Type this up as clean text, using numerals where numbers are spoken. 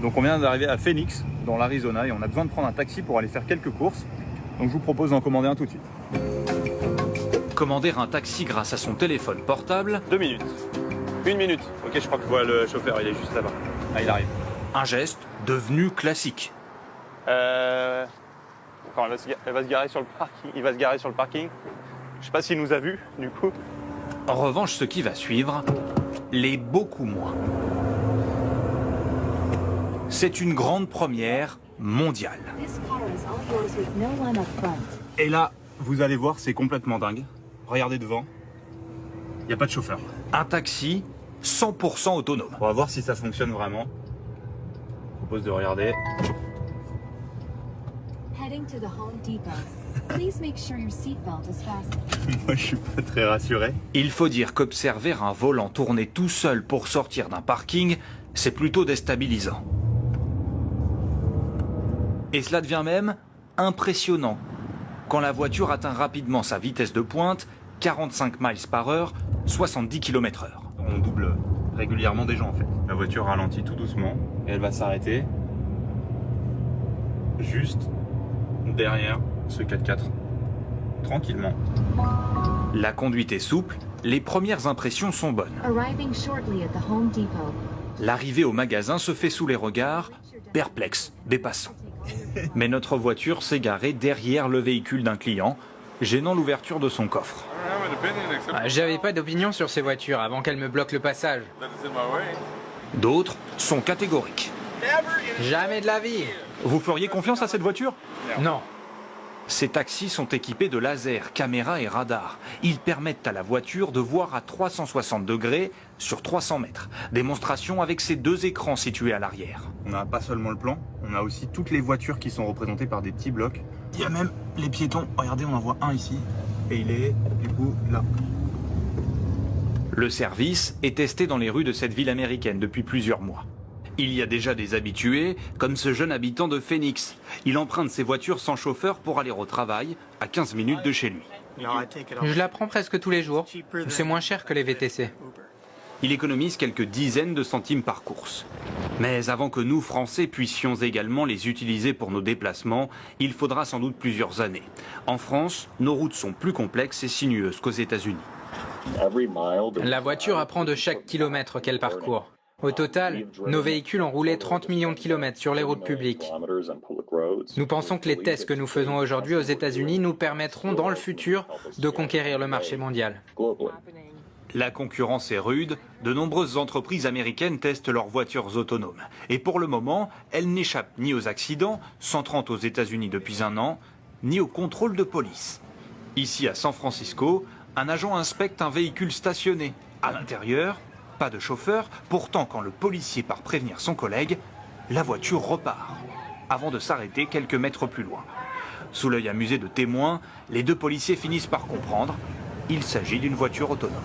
Donc on vient d'arriver à Phoenix, dans l'Arizona, et on a besoin de prendre un taxi pour aller faire quelques courses. Donc je vous propose d'en commander un tout de suite. Commander un taxi grâce à son téléphone portable, 2 minutes. 1 minute. Ok, je crois que je vois le chauffeur, il est juste là-bas. Ah, il arrive. un geste devenu classique. Quand elle va se garer sur le parking. Il va se garer sur le parking. Je sais pas s'il nous a vus, du coup. En revanche, ce qui va suivre l'est beaucoup moins. C'est une grande première mondiale. Et là, vous allez voir, c'est complètement dingue. Regardez devant. Il n'y a pas de chauffeur. Un taxi 100% autonome. On va voir si ça fonctionne vraiment. Je propose de regarder. Moi, je suis pas très rassuré. Il faut dire qu'observer un volant tourner tout seul pour sortir d'un parking, c'est plutôt déstabilisant. Et cela devient même impressionnant quand la voiture atteint rapidement sa vitesse de pointe, 45 miles par heure, 70 km/h. On double régulièrement des gens en fait. La voiture ralentit tout doucement et elle va s'arrêter juste derrière ce 4x4, tranquillement. La conduite est souple, les premières impressions sont bonnes. L'arrivée au magasin se fait sous les regards perplexes des passants. Mais notre voiture s'est garée derrière le véhicule d'un client, gênant l'ouverture de son coffre. J'avais pas d'opinion sur ces voitures avant qu'elles me bloquent le passage. D'autres sont catégoriques. Jamais de la vie. Vous feriez confiance à cette voiture ? Non. Ces taxis sont équipés de lasers, caméras et radars. Ils permettent à la voiture de voir à 360 degrés sur 300 mètres. Démonstration avec ces deux écrans situés à l'arrière. On n'a pas seulement le plan, on a aussi toutes les voitures qui sont représentées par des petits blocs. Il y a même les piétons. Regardez, on en voit un ici. Et il est du coup là. Le service est testé dans les rues de cette ville américaine depuis plusieurs mois. Il y a déjà des habitués, comme ce jeune habitant de Phoenix. Il emprunte ses voitures sans chauffeur pour aller au travail, à 15 minutes de chez lui. Je la prends presque tous les jours. C'est moins cher que les VTC. Il économise quelques dizaines de centimes par course. Mais avant que nous, Français, puissions également les utiliser pour nos déplacements, il faudra sans doute plusieurs années. En France, nos routes sont plus complexes et sinueuses qu'aux États-Unis. La voiture apprend de chaque kilomètre qu'elle parcourt. Au total, nos véhicules ont roulé 30 millions de kilomètres sur les routes publiques. Nous pensons que les tests que nous faisons aujourd'hui aux États-Unis nous permettront dans le futur de conquérir le marché mondial. La concurrence est rude, de nombreuses entreprises américaines testent leurs voitures autonomes. Et pour le moment, elles n'échappent ni aux accidents, 130 aux États-Unis depuis un an, ni aux contrôles de police. Ici à San Francisco, un agent inspecte un véhicule stationné. À l'intérieur, pas de chauffeur, pourtant quand le policier part prévenir son collègue, la voiture repart, avant de s'arrêter quelques mètres plus loin. Sous l'œil amusé de témoins, les deux policiers finissent par comprendre, il s'agit d'une voiture autonome.